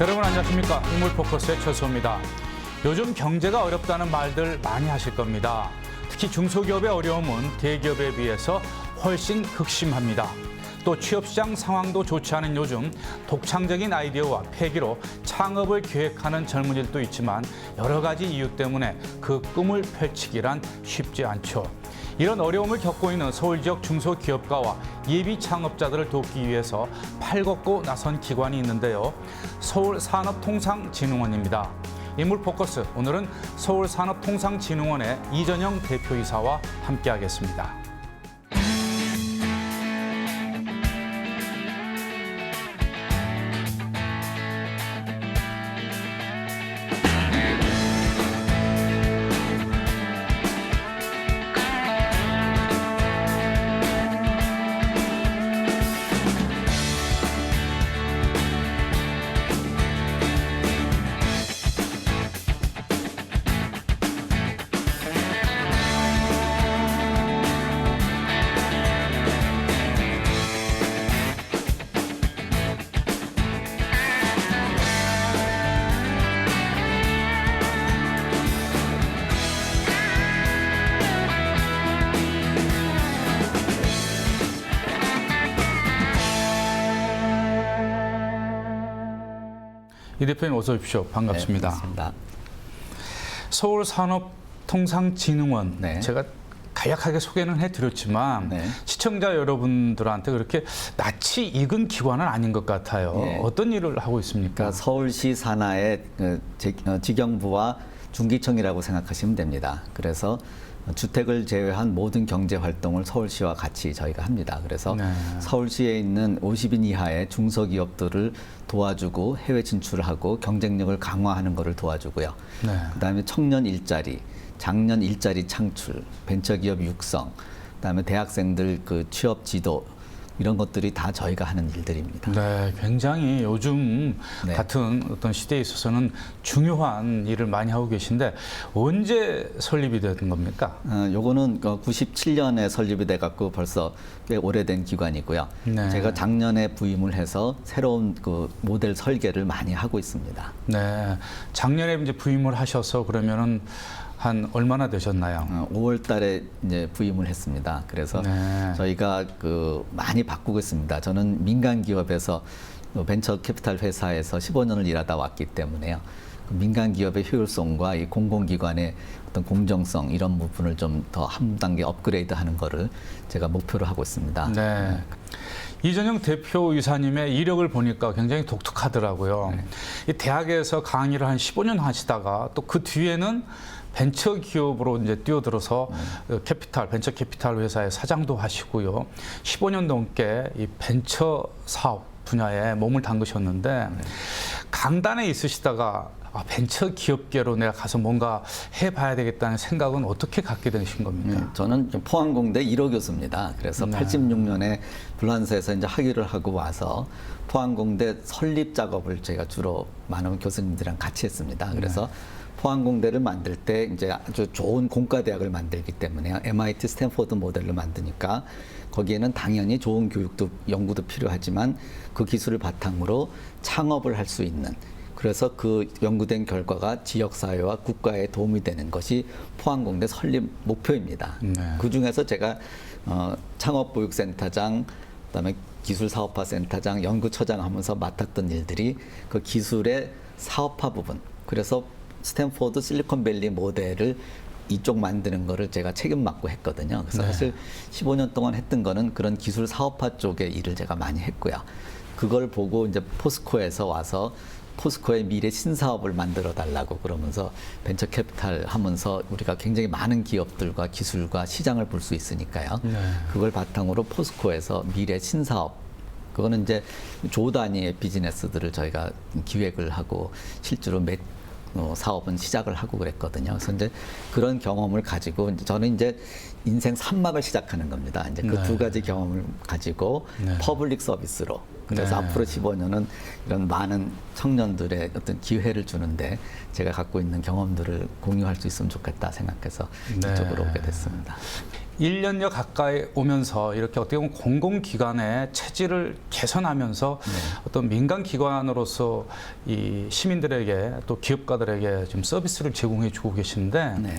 여러분 안녕하십니까? 인물포커스의 최수호입니다. 요즘 경제가 어렵다는 말들 많이 하실 겁니다. 특히 중소기업의 어려움은 대기업에 비해서 훨씬 극심합니다. 또 취업시장 상황도 좋지 않은 요즘 독창적인 아이디어와 패기로 창업을 계획하는 젊은이들도 있지만 여러 가지 이유 때문에 그 꿈을 펼치기란 쉽지 않죠. 이런 어려움을 겪고 있는 서울 지역 중소기업가와 예비 창업자들을 돕기 위해서 팔걷고 나선 기관이 있는데요. 서울산업통상진흥원입니다. 인물포커스, 오늘은 서울산업통상진흥원의 이전영 대표이사와 함께하겠습니다. 이 대표님 어서 오십시오. 반갑습니다. 네, 반갑습니다. 서울산업통상진흥원, 네. 제가 간략하게 소개는 해드렸지만 네. 시청자 여러분들한테 그렇게 낯이 익은 기관은 아닌 것 같아요. 네. 어떤 일을 하고 있습니까? 그러니까 서울시 산하의 직영부와 중기청이라고 생각하시면 됩니다. 그래서 주택을 제외한 모든 경제 활동을 서울시와 같이 저희가 합니다. 그래서 네. 서울시에 있는 50인 이하의 중소기업들을 도와주고 해외 진출하고 경쟁력을 강화하는 것을 도와주고요. 네. 그다음에 청년 일자리, 장년 일자리 창출, 벤처기업 육성, 그다음에 대학생들 그 취업 지도 이런 것들이 다 저희가 하는 일들입니다. 네, 굉장히 요즘 네. 같은 어떤 시대에 있어서는 중요한 일을 많이 하고 계신데 언제 설립이 된 겁니까? 요거는 97년에 설립이 돼 갖고 벌써 꽤 오래된 기관이고요. 네. 제가 작년에 부임을 해서 새로운 그 모델 설계를 많이 하고 있습니다. 네, 작년에 이제 부임을 하셔서 그러면은 한 얼마나 되셨나요? 5월 달에 이제 부임을 했습니다. 그래서 네. 저희가 그 많이 바꾸고 있습니다. 저는 민간 기업에서 벤처 캐피탈 회사에서 15년을 일하다 왔기 때문에요. 그 민간 기업의 효율성과 이 공공기관의 어떤 공정성 이런 부분을 좀 더 한 단계 업그레이드하는 거를 제가 목표로 하고 있습니다. 네. 이전영 대표이사님의 이력을 보니까 굉장히 독특하더라고요. 네. 이 대학에서 강의를 한 15년 하시다가 또 그 뒤에는 벤처 기업으로 이제 뛰어들어서 벤처 캐피탈 회사의 사장도 하시고요. 15년 넘게 이 벤처 사업 분야에 몸을 담그셨는데 강단에 있으시다가 벤처 기업계로 내가 가서 뭔가 해봐야 되겠다는 생각은 어떻게 갖게 되신 겁니까? 저는 포항공대 1호 교수입니다. 그래서 네. 86년에 불란서에서 이제 학위를 하고 와서 포항공대 설립 작업을 제가 주로 많은 교수님들이랑 같이 했습니다. 그래서 포항공대를 만들 때 이제 아주 좋은 공과대학을 만들기 때문에 MIT 스탠포드 모델로 만드니까 거기에는 당연히 좋은 교육도 연구도 필요하지만 그 기술을 바탕으로 창업을 할 수 있는 그래서 그 연구된 결과가 지역사회와 국가에 도움이 되는 것이 포항공대 설립 목표입니다. 네. 그중에서 제가 창업보육센터장, 그다음에 기술사업화센터장, 연구처장 하면서 맡았던 일들이 그 기술의 사업화 부분, 그래서 스탠포드 실리콘밸리 모델을 이쪽 만드는 거를 제가 책임 맡고 했거든요. 그래서 네. 사실 15년 동안 했던 거는 그런 기술 사업화 쪽의 일을 제가 많이 했고요. 그걸 보고 이제 포스코에서 와서 포스코의 미래 신사업을 만들어 달라고 그러면서 벤처 캐피탈 하면서 우리가 굉장히 많은 기업들과 기술과 시장을 볼 수 있으니까요. 네. 그걸 바탕으로 포스코에서 미래 신사업 그거는 이제 조 단위의 비즈니스들을 저희가 기획을 하고 실제로 사업은 시작을 하고 그랬거든요. 그래서 이제 그런 경험을 가지고 저는 이제 인생 3막을 시작하는 겁니다. 이제 그 두 가지 경험을 가지고 퍼블릭 서비스로 그래서 앞으로 15년은 이런 많은 청년들의 어떤 기회를 주는데 제가 갖고 있는 경험들을 공유할 수 있으면 좋겠다 생각해서 이쪽으로 오게 됐습니다. 1년여 가까이 오면서 이렇게 어떻게 보면 공공기관의 체질을 개선하면서 어떤 민간기관으로서 이 시민들에게 또 기업가들에게 좀 서비스를 제공해 주고 계신데 네.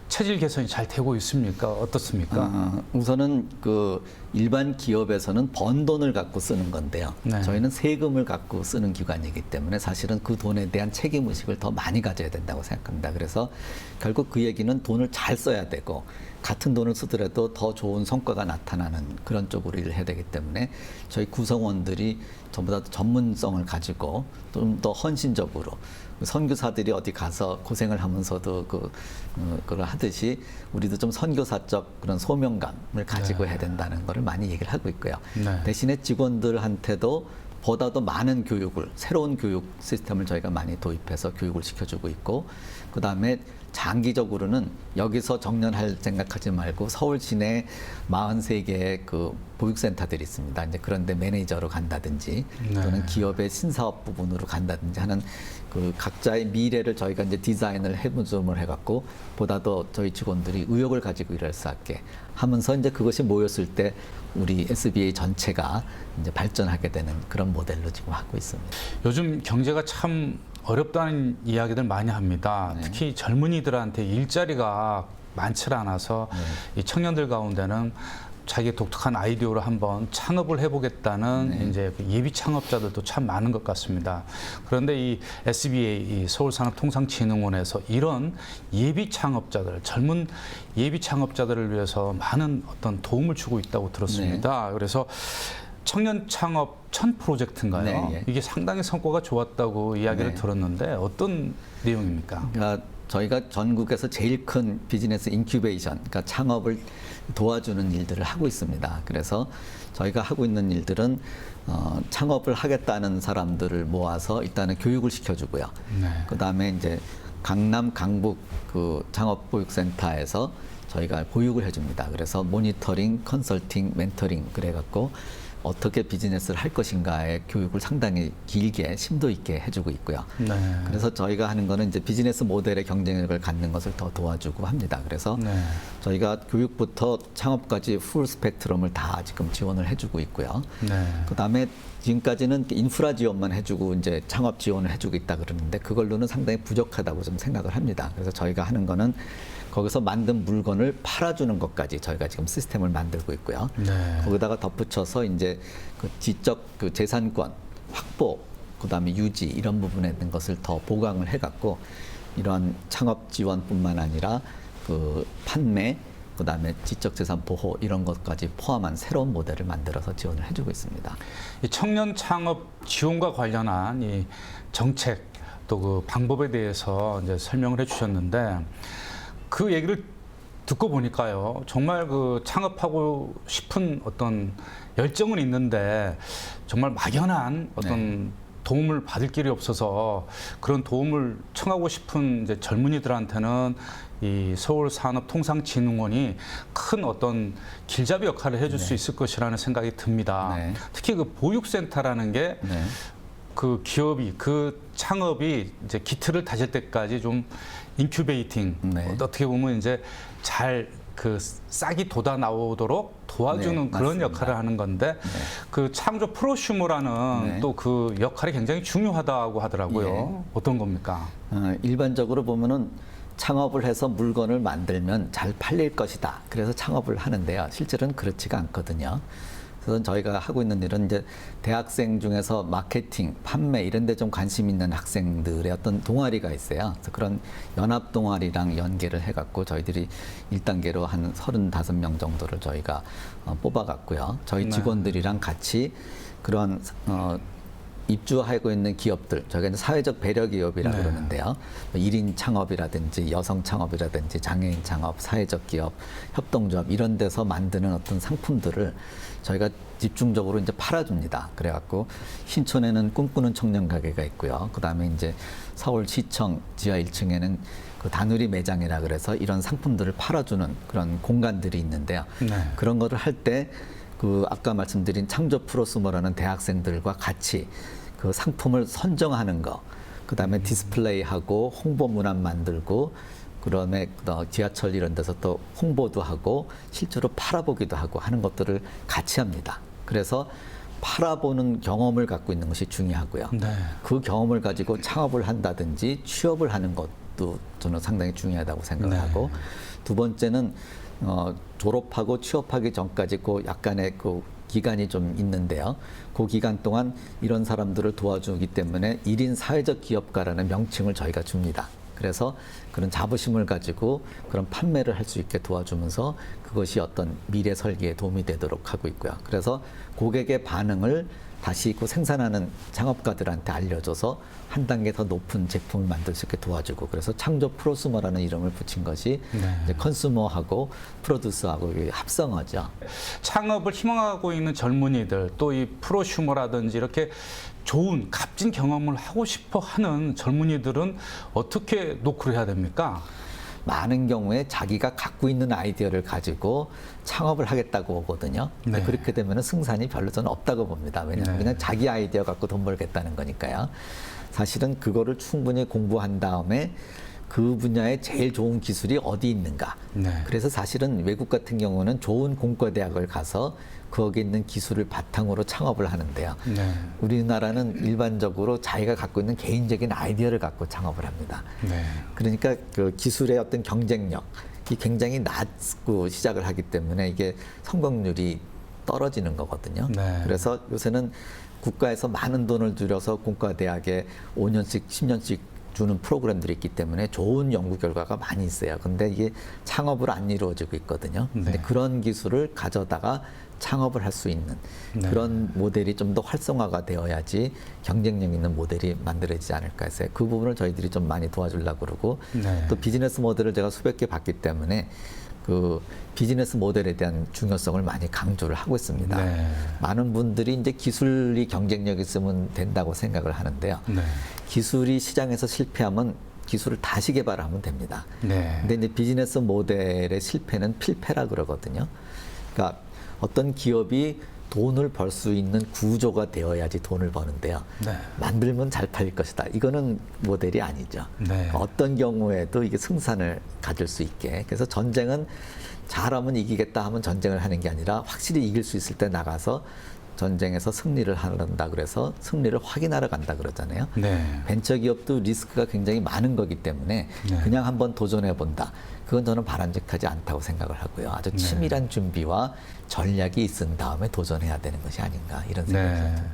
체질 개선이 잘 되고 있습니까? 어떻습니까? 우선은 그 일반 기업에서는 번 돈을 갖고 쓰는 건데요. 네. 저희는 세금을 갖고 쓰는 기관이기 때문에 사실은 그 돈에 대한 책임의식을 더 많이 가져야 된다고 생각합니다. 그래서 결국 그 얘기는 돈을 잘 써야 되고 같은 돈을 쓰더라도 더 좋은 성과가 나타나는 그런 쪽으로 일을 해야 되기 때문에 저희 구성원들이 전부 다 전문성을 가지고 좀 더 헌신적으로 선교사들이 어디 가서 고생을 하면서도 그걸 하듯이 우리도 좀 선교사적 그런 소명감을 가지고 해야 된다는 거를 많이 얘기를 하고 있고요. 네. 대신에 직원들한테도 보다도 많은 교육을, 새로운 교육 시스템을 저희가 많이 도입해서 교육을 시켜주고 있고, 그 다음에 장기적으로는 여기서 정년할 생각하지 말고 서울 시내 43개의 그 보육센터들이 있습니다. 이제 그런데 매니저로 간다든지 또는 기업의 신사업 부분으로 간다든지 하는 그 각자의 미래를 저희가 이제 디자인을 해보줌을 해갖고 보다 더 저희 직원들이 의욕을 가지고 일할 수 있게 하면서 이제 그것이 모였을 때 우리 SBA 전체가 이제 발전하게 되는 그런 모델로 지금 하고 있습니다. 요즘 경제가 참 어렵다는 이야기들 많이 합니다. 네. 특히 젊은이들한테 일자리가 많지 않아서 이 청년들 가운데는 자기 독특한 아이디어로 한번 창업을 해보겠다는 이제 예비 창업자들도 참 많은 것 같습니다. 그런데 이 SBA, 이 서울산업통상진흥원에서 이런 예비 창업자들, 젊은 예비 창업자들을 위해서 많은 어떤 도움을 주고 있다고 들었습니다. 그래서 청년 창업 1000 프로젝트인가요? 네, 예. 이게 상당히 성과가 좋았다고 이야기를 들었는데 어떤 내용입니까? 그러니까 저희가 전국에서 제일 큰 비즈니스 인큐베이션, 그러니까 창업을 도와주는 일들을 하고 있습니다. 그래서 저희가 하고 있는 일들은 창업을 하겠다는 사람들을 모아서 일단은 교육을 시켜주고요. 그 다음에 이제 강남, 강북 그 창업보육센터에서 저희가 보육을 해줍니다. 그래서 모니터링, 컨설팅, 멘토링 그래갖고 어떻게 비즈니스를 할 것인가의 교육을 상당히 길게 심도 있게 해주고 있고요. 그래서 저희가 하는 거는 이제 비즈니스 모델의 경쟁력을 갖는 것을 더 도와주고 합니다. 그래서 저희가 교육부터 창업까지 풀 스펙트럼을 다 지금 지원을 해주고 있고요. 그 다음에 지금까지는 인프라 지원만 해주고 이제 창업 지원을 해주고 있다 그러는데 그걸로는 상당히 부족하다고 좀 생각을 합니다. 그래서 저희가 하는 거는 거기서 만든 물건을 팔아주는 것까지 저희가 지금 시스템을 만들고 있고요. 거기다가 덧붙여서 이제 그 지적 그 재산권 확보, 그다음에 유지 이런 부분에 있는 것을 더 보강을 해갖고 이런 창업 지원뿐만 아니라 그 판매, 그다음에 지적 재산 보호 이런 것까지 포함한 새로운 모델을 만들어서 지원을 해주고 있습니다. 이 청년 창업 지원과 관련한 이 정책 또 그 방법에 대해서 이제 설명을 해주셨는데. 그 얘기를 듣고 보니까요, 정말 그 창업하고 싶은 어떤 열정은 있는데 정말 막연한 어떤 도움을 받을 길이 없어서 그런 도움을 청하고 싶은 이제 젊은이들한테는 이 서울산업통상진흥원이 큰 어떤 길잡이 역할을 해줄 수 있을 것이라는 생각이 듭니다. 특히 그 보육센터라는 게 그 기업이 그 창업이 이제 기틀을 다질 때까지 좀 인큐베이팅 어떻게 보면 이제 잘 그 싹이 돋아 나오도록 도와주는 그런 맞습니다. 역할을 하는 건데 그 창조 프로슈머라는 또 그 역할이 굉장히 중요하다고 하더라고요. 어떤 겁니까? 일반적으로 보면은 창업을 해서 물건을 만들면 잘 팔릴 것이다. 그래서 창업을 하는데요. 실제로는 그렇지가 않거든요. 그래서 저희가 하고 있는 일은 이제 대학생 중에서 마케팅, 판매 이런 데 좀 관심 있는 학생들의 어떤 동아리가 있어요. 그래서 그런 연합 동아리랑 연계를 해갖고 저희들이 1단계로 한 35명 정도를 저희가 뽑아갔고요. 저희 직원들이랑 같이 그런 입주하고 있는 기업들, 저희가 이제 사회적 배려 기업이라고 그러는데요. 1인 창업이라든지 여성 창업이라든지 장애인 창업, 사회적 기업, 협동조합 이런 데서 만드는 어떤 상품들을 저희가 집중적으로 이제 팔아줍니다. 그래갖고 신촌에는 꿈꾸는 청년 가게가 있고요. 그 다음에 이제 서울시청 지하 1층에는 그 다누리 매장이라 그래서 이런 상품들을 팔아주는 그런 공간들이 있는데요. 그런 거를 할 때 그 아까 말씀드린 창조 프로스머라는 대학생들과 같이 그 상품을 선정하는 거, 그 다음에 디스플레이하고 홍보 문안 만들고 그다음에 지하철 이런 데서 또 홍보도 하고 실제로 팔아보기도 하고 하는 것들을 같이 합니다. 그래서 팔아보는 경험을 갖고 있는 것이 중요하고요. 네. 그 경험을 가지고 창업을 한다든지 취업을 하는 것도 저는 상당히 중요하다고 생각을 네. 하고, 두 번째는 졸업하고 취업하기 전까지 그 약간의 그 기간이 좀 있는데요. 그 기간 동안 이런 사람들을 도와주기 때문에 1인 사회적 기업가라는 명칭을 저희가 줍니다. 그래서 그런 자부심을 가지고 그런 판매를 할 수 있게 도와주면서 그것이 어떤 미래 설계에 도움이 되도록 하고 있고요. 그래서 고객의 반응을 다시 그 생산하는 창업가들한테 알려줘서 한 단계 더 높은 제품을 만들 수 있게 도와주고, 그래서 창조 프로스머라는 이름을 붙인 것이 네. 이제 컨슈머하고 프로듀서하고 합성어죠. 창업을 희망하고 있는 젊은이들, 또 이 프로슈머라든지 이렇게 좋은 값진 경험을 하고 싶어 하는 젊은이들은 어떻게 노크를 해야 됩니까? 많은 경우에 자기가 갖고 있는 아이디어를 가지고 창업을 하겠다고 오거든요. 네. 그렇게 되면 승산이 별로 저는 없다고 봅니다. 왜냐하면 네. 그냥 자기 아이디어 갖고 돈 벌겠다는 거니까요. 사실은 그거를 충분히 공부한 다음에 그 분야에 제일 좋은 기술이 어디 있는가. 네. 그래서 사실은 외국 같은 경우는 좋은 공과대학을 가서 거기 있는 기술을 바탕으로 창업을 하는데요. 네. 우리나라는 일반적으로 자기가 갖고 있는 개인적인 아이디어를 갖고 창업을 합니다. 네. 그러니까 그 기술의 어떤 경쟁력이 굉장히 낮고 시작을 하기 때문에 이게 성공률이 떨어지는 거거든요. 네. 그래서 요새는 국가에서 많은 돈을 들여서 공과대학에 5년씩, 10년씩 주는 프로그램들이 있기 때문에 좋은 연구 결과가 많이 있어요. 근데 이게 창업으로 안 이루어지고 있거든요. 근데 네. 그런 기술을 가져다가 창업을 할 수 있는 네. 그런 모델이 좀 더 활성화가 되어야지 경쟁력 있는 모델이 만들어지지 않을까 해서 그 부분을 저희들이 좀 많이 도와주려고 그러고, 네. 또 비즈니스 모델을 제가 수백 개 봤기 때문에 그 비즈니스 모델에 대한 중요성을 많이 강조를 하고 있습니다. 네. 많은 분들이 이제 기술이 경쟁력 있으면 된다고 생각을 하는데요. 네. 기술이 시장에서 실패하면 기술을 다시 개발하면 됩니다. 네. 근데 이제 비즈니스 모델의 실패는 필패라 그러거든요. 그러니까 어떤 기업이 돈을 벌 수 있는 구조가 되어야지 돈을 버는데요. 네. 만들면 잘 팔릴 것이다. 이거는 모델이 아니죠. 네. 어떤 경우에도 이게 승산을 가질 수 있게. 그래서 전쟁은 잘하면 이기겠다 하면 전쟁을 하는 게 아니라 확실히 이길 수 있을 때 나가서 전쟁에서 승리를 한다 그래서 승리를 확인하러 간다 그러잖아요. 네. 벤처기업도 리스크가 굉장히 많은 거기 때문에 네. 그냥 한번 도전해 본다. 그건 저는 바람직하지 않다고 생각을 하고요. 아주 치밀한 준비와 전략이 있은 다음에 도전해야 되는 것이 아닌가 이런 생각이 네. 듭니다.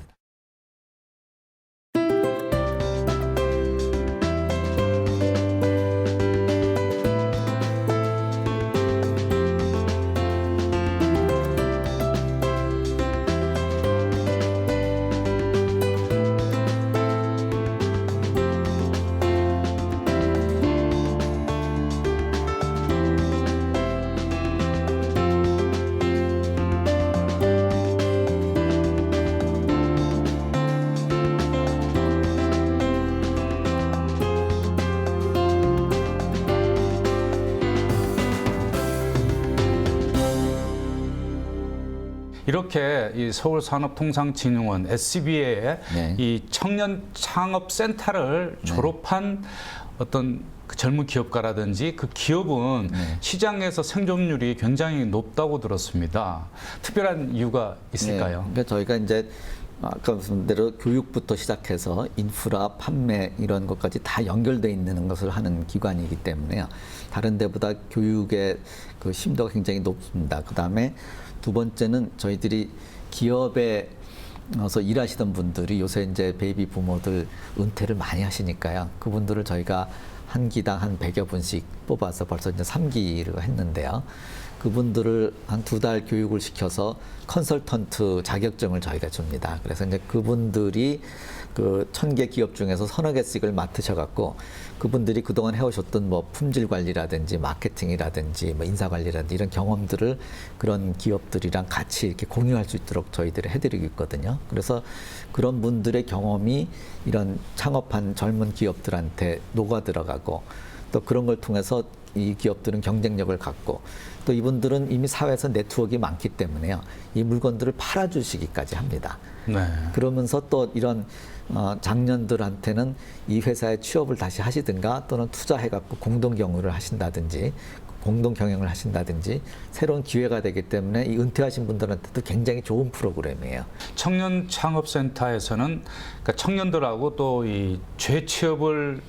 이렇게 이 서울산업통상진흥원 SBA의 네. 이 청년 창업센터를 졸업한 어떤 그 젊은 기업가라든지 그 기업은 시장에서 생존율이 굉장히 높다고 들었습니다. 특별한 이유가 있을까요? 네, 그러니까 저희가 이제 아까 말씀드린 대로 교육부터 시작해서 인프라, 판매 이런 것까지 다 연결돼 있는 것을 하는 기관이기 때문에요. 다른 데보다 교육의 그 심도가 굉장히 높습니다. 그다음에 두 번째는 저희들이 기업에 서 일하시던 분들이 요새 이제 베이비 부모들 은퇴를 많이 하시니까요. 그분들을 저희가 한 기당 한 100여 분씩 뽑아서 벌써 이제 3기를 했는데요. 그분들을 한 2달 교육을 시켜서 컨설턴트 자격증을 저희가 줍니다. 그래서 이제 그분들이 그 1000개 기업 중에서 서너 개씩을 맡으셔갖고 그분들이 그동안 해오셨던 뭐 품질 관리라든지 마케팅이라든지 뭐 인사 관리라든지 이런 경험들을 그런 기업들이랑 같이 이렇게 공유할 수 있도록 저희들이 해드리고 있거든요. 그래서 그런 분들의 경험이 이런 창업한 젊은 기업들한테 녹아 들어가고 또 그런 걸 통해서 이 기업들은 경쟁력을 갖고 또 이분들은 이미 사회에서 네트워크가 많기 때문에요. 이 물건들을 팔아주시기까지 합니다. 네. 그러면서 또 이런 장년들한테는 이 회사에 취업을 다시 하시든가 또는 투자해갖고 공동 경영을 하신다든지 공동 경영을 하신다든지 새로운 기회가 되기 때문에 이 은퇴하신 분들한테도 굉장히 좋은 프로그램이에요. 청년 창업센터에서는 그러니까 청년들하고 또 이 재취업을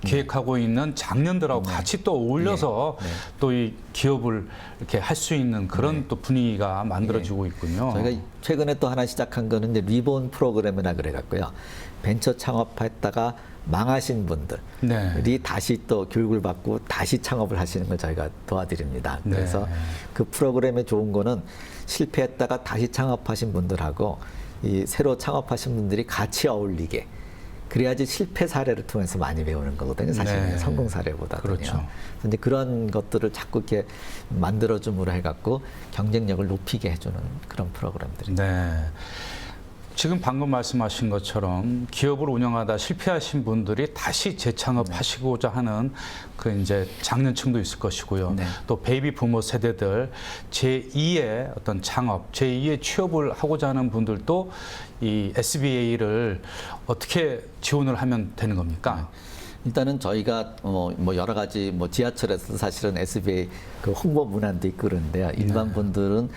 기획하고 있는 장년들하고 같이 또 어울려서 또 이 기업을 이렇게 할 수 있는 그런 또 분위기가 만들어지고 있군요. 저희가 최근에 또 하나 시작한 거는 이제 리본 프로그램이라 그래갖고요. 벤처 창업했다가 망하신 분들이 다시 또 교육을 받고 다시 창업을 하시는 걸 저희가 도와드립니다. 그래서 그 프로그램의 좋은 거는 실패했다가 다시 창업하신 분들하고 이 새로 창업하신 분들이 같이 어울리게 그래야지 실패 사례를 통해서 많이 배우는 거거든요. 사실은 성공 사례보다는요. 그렇죠. 근데 그런 것들을 자꾸 이렇게 만들어줌으로 해갖고 경쟁력을 높이게 해주는 그런 프로그램들입니다. 네. 지금 방금 말씀하신 것처럼 기업을 운영하다 실패하신 분들이 다시 재창업하시고자 하는 그 이제 장년층도 있을 것이고요. 또 베이비 부모 세대들 제2의 어떤 창업, 제2의 취업을 하고자 하는 분들도 이 SBA를 어떻게 지원을 하면 되는 겁니까? 일단은 저희가 뭐 여러 가지 뭐 지하철에서 사실은 SBA 그 홍보 문안도 있고 그러는데요. 일반 분들은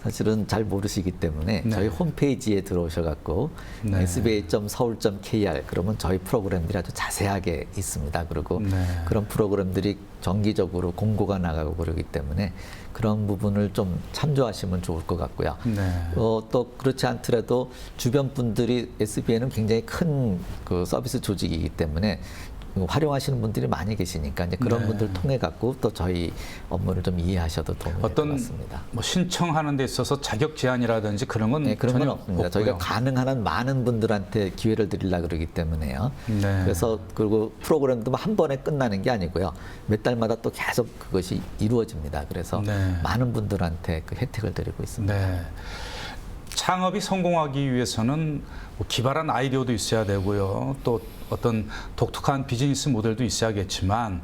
사실은 잘 모르시기 때문에 저희 홈페이지에 들어오셔갖고 sba.seoul.kr 그러면 저희 프로그램들이 아주 자세하게 있습니다. 그리고 그런 프로그램들이 정기적으로 공고가 나가고 그러기 때문에 그런 부분을 좀 참조하시면 좋을 것 같고요. 또 그렇지 않더라도 주변 분들이 SBA는 굉장히 큰 그 서비스 조직이기 때문에 활용하시는 분들이 많이 계시니까 이제 그런 분들 통해 갖고 또 저희 업무를 좀 이해하셔도 도움이 될 것 같습니다. 뭐 신청하는 데 있어서 자격 제한이라든지 그런 건 그런 전혀 건 없습니다. 없고요. 저희가 가능한 한 많은 분들한테 기회를 드리려고 그러기 때문에요. 그래서 그리고 프로그램도 한 번에 끝나는 게 아니고요. 몇 달마다 또 계속 그것이 이루어집니다. 그래서 많은 분들한테 그 혜택을 드리고 있습니다. 창업이 성공하기 위해서는 뭐 기발한 아이디어도 있어야 되고요. 또 어떤 독특한 비즈니스 모델도 있어야겠지만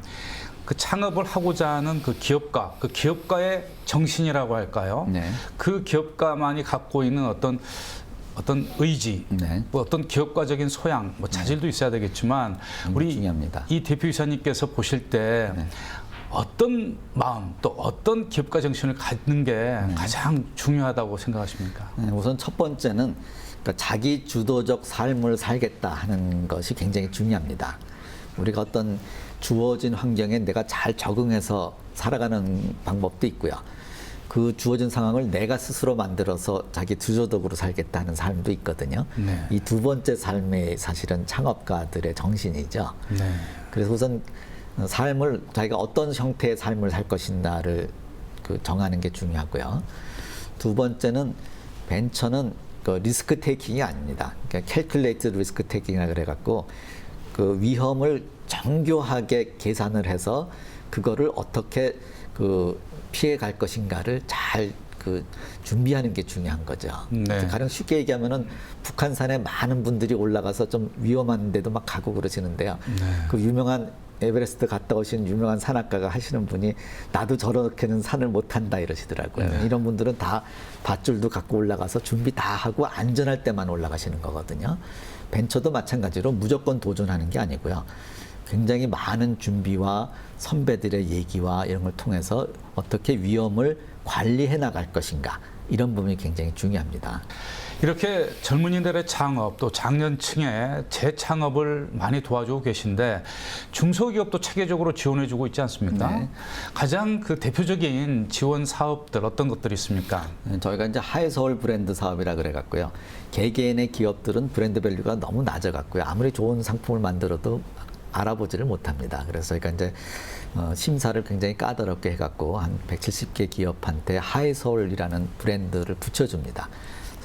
그 창업을 하고자 하는 그 기업가, 그 기업가의 정신이라고 할까요? 그 기업가만이 갖고 있는 어떤 의지, 뭐 어떤 기업가적인 소양, 뭐 자질도 있어야 되겠지만 우리 중요합니다. 이 대표이사님께서 보실 때 어떤 마음 또 어떤 기업가 정신을 갖는 게 가장 중요하다고 생각하십니까? 우선 첫 번째는 그러니까 자기 주도적 삶을 살겠다 하는 것이 굉장히 중요합니다. 우리가 어떤 주어진 환경에 내가 잘 적응해서 살아가는 방법도 있고요. 그 주어진 상황을 내가 스스로 만들어서 자기 주도적으로 살겠다는 삶도 있거든요. 이 두 번째 삶이 사실은 창업가들의 정신이죠. 그래서 우선 삶을 자기가 어떤 형태의 삶을 살 것인가를 그 정하는 게 중요하고요. 두 번째는 벤처는 그 리스크 테이킹이 아닙니다. 그러니까 캘큘레이티드 리스크 테이킹이라 그래갖고 그 위험을 정교하게 계산을 해서 그거를 어떻게 그 피해 갈 것인가를 잘 그 준비하는 게 중요한 거죠. 가령 쉽게 얘기하면은 북한산에 많은 분들이 올라가서 좀 위험한데도 막 가고 그러시는데요. 그 유명한 에베레스트 갔다 오신 유명한 산악가가 하시는 분이 나도 저렇게는 산을 못 탄다 이러시더라고요. 이런 분들은 다 밧줄도 갖고 올라가서 준비 다 하고 안전할 때만 올라가시는 거거든요. 벤처도 마찬가지로 무조건 도전하는 게 아니고요. 굉장히 많은 준비와 선배들의 얘기와 이런 걸 통해서 어떻게 위험을 관리해 나갈 것인가 이런 부분이 굉장히 중요합니다. 이렇게 젊은이들의 창업 또 장년층의 재창업을 많이 도와주고 계신데 중소기업도 체계적으로 지원해주고 있지 않습니까? 가장 그 대표적인 지원 사업들 어떤 것들이 있습니까? 저희가 이제 하이서울 브랜드 사업이라 그래갖고요. 개개인의 기업들은 브랜드 밸류가 너무 낮아갖고요. 아무리 좋은 상품을 만들어도 알아보지를 못합니다. 그래서 저희가 이제 심사를 굉장히 까다롭게 해갖고 한 170개 기업한테 하이서울이라는 브랜드를 붙여줍니다.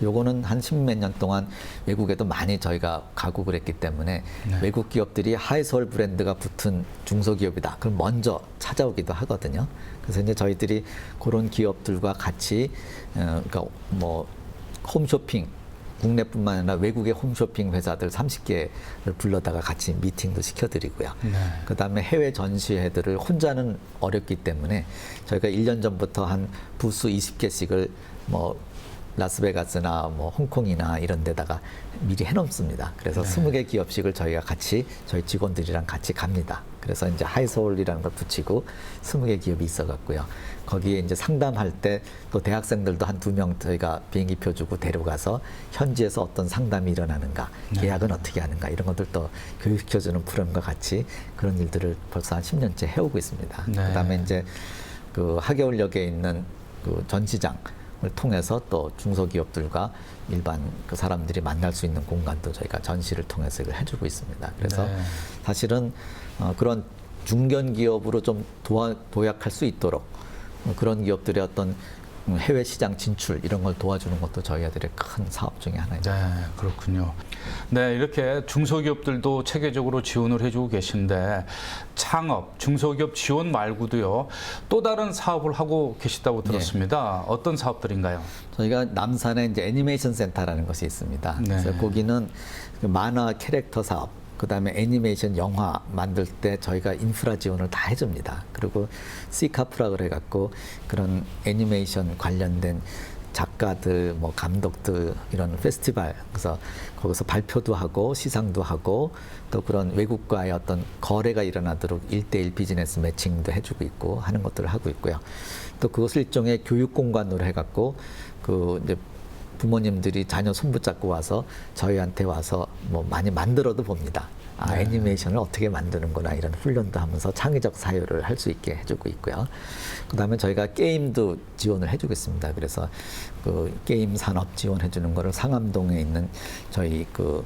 요거는 한 10몇 년 동안 외국에도 많이 저희가 가고 그랬기 때문에 외국 기업들이 하이서울 브랜드가 붙은 중소기업이다. 그럼 먼저 찾아오기도 하거든요. 그래서 이제 저희들이 그런 기업들과 같이 그러니까 뭐 홈쇼핑 국내뿐만 아니라 외국의 홈쇼핑 회사들 30개를 불러다가 같이 미팅도 시켜드리고요. 네. 그다음에 해외 전시회들을 혼자는 어렵기 때문에 저희가 1년 전부터 한 부스 20개씩을 뭐 라스베가스나 뭐 홍콩이나 이런 데다가 미리 해놓습니다. 그래서 20개 기업씩을 저희가 같이 저희 직원들이랑 같이 갑니다. 그래서 이제 하이서울이라는 걸 붙이고 20개 기업이 있어갖고요. 거기에 이제 상담할 때 또 대학생들도 한 2명 저희가 비행기표 주고 데려가서 현지에서 어떤 상담이 일어나는가, 계약은 어떻게 하는가 이런 것들도 교육시켜주는 프로그램과 같이 그런 일들을 벌써 한 10년째 해오고 있습니다. 네. 그다음에 이제 그 하계울역에 있는 그 전시장 을 통해서 또 중소기업들과 일반 그 사람들이 만날 수 있는 공간도 저희가 전시를 통해서 이걸 해주고 있습니다. 그래서 네. 사실은 그런 중견기업으로 좀 도약할 수 있도록 그런 기업들의 어떤 해외 시장 진출 이런 걸 도와주는 것도 저희들의 큰 사업 중에 하나입니다. 네, 그렇군요. 네, 이렇게 중소기업들도 체계적으로 지원을 해주고 계신데 창업, 중소기업 지원 말고도요 또 다른 사업을 하고 계시다고 들었습니다. 어떤 사업들인가요? 저희가 남산에 이제 애니메이션 센터라는 것이 있습니다. 네. 그래서 거기는 그 만화 캐릭터 사업, 그다음에 애니메이션 영화 만들 때 저희가 인프라 지원을 다 해줍니다. 그리고 C카프라 그래갖고 그런 애니메이션 관련된 작가들, 뭐 감독들 이런 페스티벌, 그래서 거기서 발표도 하고 시상도 하고 또 그런 외국과의 어떤 거래가 일어나도록 1대1 비즈니스 매칭도 해주고 있고 하는 것들을 하고 있고요. 또 그것을 일종의 교육 공간으로 해갖고 그 이제 부모님들이 자녀 손붙잡고 와서 저희한테 와서 뭐 많이 만들어도 봅니다. 아, 애니메이션을 어떻게 만드는구나 이런 훈련도 하면서 창의적 사유를 할 수 있게 해주고 있고요. 그다음에 저희가 게임도 지원을 해주고 있습니다. 그래서 그 게임 산업 지원해주는 거를 상암동에 있는 저희 그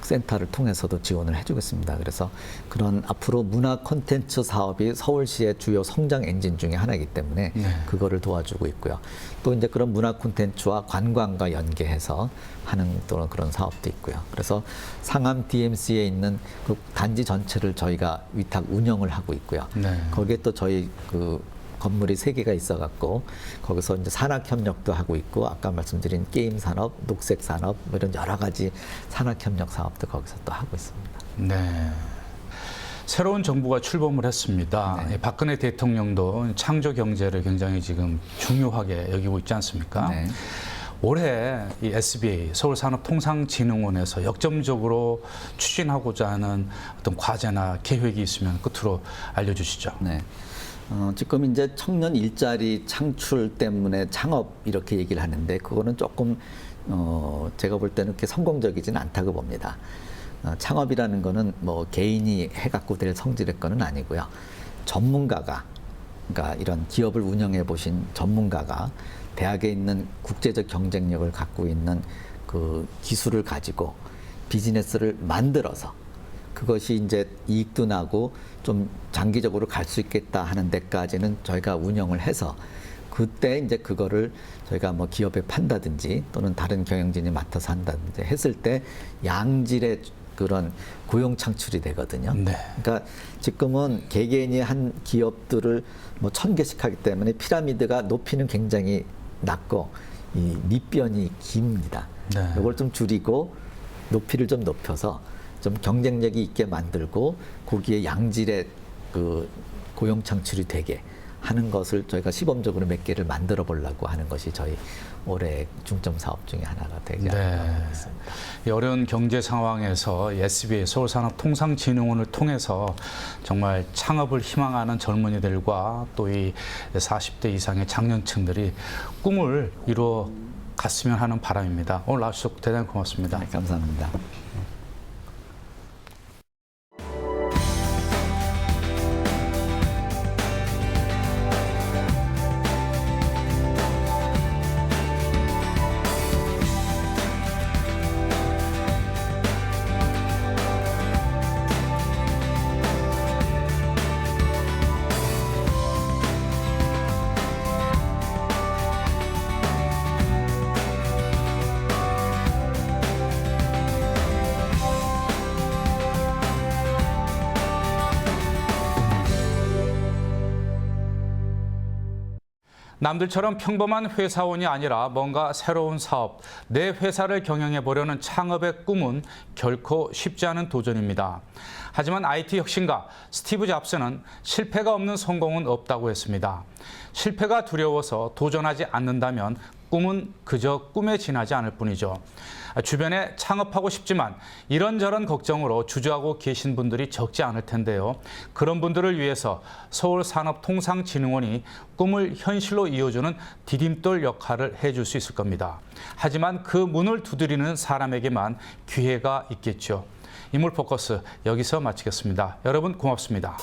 센터를 통해서도 지원을 해주고 있습니다. 그래서 그런 앞으로 문화 콘텐츠 사업이 서울시의 주요 성장 엔진 중에 하나이기 때문에 그거를 도와주고 있고요. 또 이제 그런 문화 콘텐츠와 관광과 연계해서 하는 또 그런 사업도 있고요. 그래서 상암 DMC에 있는 그 단지 전체를 저희가 위탁 운영을 하고 있고요. 네. 거기에 또 저희 그 건물이 3개가 있어갖고 거기서 이제 산학협력도 하고 있고 아까 말씀드린 게임 산업, 녹색 산업 뭐 이런 여러 가지 산학협력 사업도 거기서 또 하고 있습니다. 네. 새로운 정부가 출범을 했습니다. 네. 박근혜 대통령도 창조 경제를 굉장히 지금 중요하게 여기고 있지 않습니까? 네. 올해 이 SBA 서울산업통상진흥원에서 역점적으로 추진하고자 하는 어떤 과제나 계획이 있으면 끝으로 알려주시죠. 네. 지금 이제 청년 일자리 창출 때문에 창업 이렇게 얘기를 하는데 그거는 조금 제가 볼 때는 그렇게 성공적이지는 않다고 봅니다. 창업이라는 거는 뭐 개인이 해갖고 될 성질의 거는 아니고요. 전문가가 그러니까 이런 기업을 운영해 보신 전문가가 대학에 있는 국제적 경쟁력을 갖고 있는 그 기술을 가지고 비즈니스를 만들어서 그것이 이제 이익도 나고 좀 장기적으로 갈 수 있겠다 하는 데까지는 저희가 운영을 해서 그때 이제 그거를 저희가 뭐 기업에 판다든지 또는 다른 경영진이 맡아서 한다든지 했을 때 양질의 그런 고용 창출이 되거든요. 네. 그러니까 지금은 개개인이 한 기업들을 뭐 1000개씩 하기 때문에 피라미드가 높이는 굉장히 낮고 이 밑변이 깁니다. 네. 이걸 좀 줄이고 높이를 좀 높여서 좀 경쟁력이 있게 만들고 거기에 양질의 그 고용 창출이 되게 하는 것을 저희가 시범적으로 몇 개를 만들어 보려고 하는 것이 저희 올해 중점 사업 중에 하나가 되지 않을까 싶습니다. 이 어려운 경제 상황에서 SBA 서울산업통상진흥원을 통해서 정말 창업을 희망하는 젊은이들과 또 이 40대 이상의 장년층들이 꿈을 이루어 갔으면 하는 바람입니다. 오늘 나와주셔서 대단히 고맙습니다. 네, 감사합니다. 남들처럼 평범한 회사원이 아니라 뭔가 새로운 사업, 내 회사를 경영해 보려는 창업의 꿈은 결코 쉽지 않은 도전입니다. 하지만 IT 혁신가 스티브 잡스는 실패가 없는 성공은 없다고 했습니다. 실패가 두려워서 도전하지 않는다면 꿈은 그저 꿈에 지나지 않을 뿐이죠. 주변에 창업하고 싶지만 이런저런 걱정으로 주저하고 계신 분들이 적지 않을 텐데요. 그런 분들을 위해서 서울산업통상진흥원이 꿈을 현실로 이어주는 디딤돌 역할을 해줄 수 있을 겁니다. 하지만 그 문을 두드리는 사람에게만 기회가 있겠죠. 인물포커스 여기서 마치겠습니다. 여러분 고맙습니다.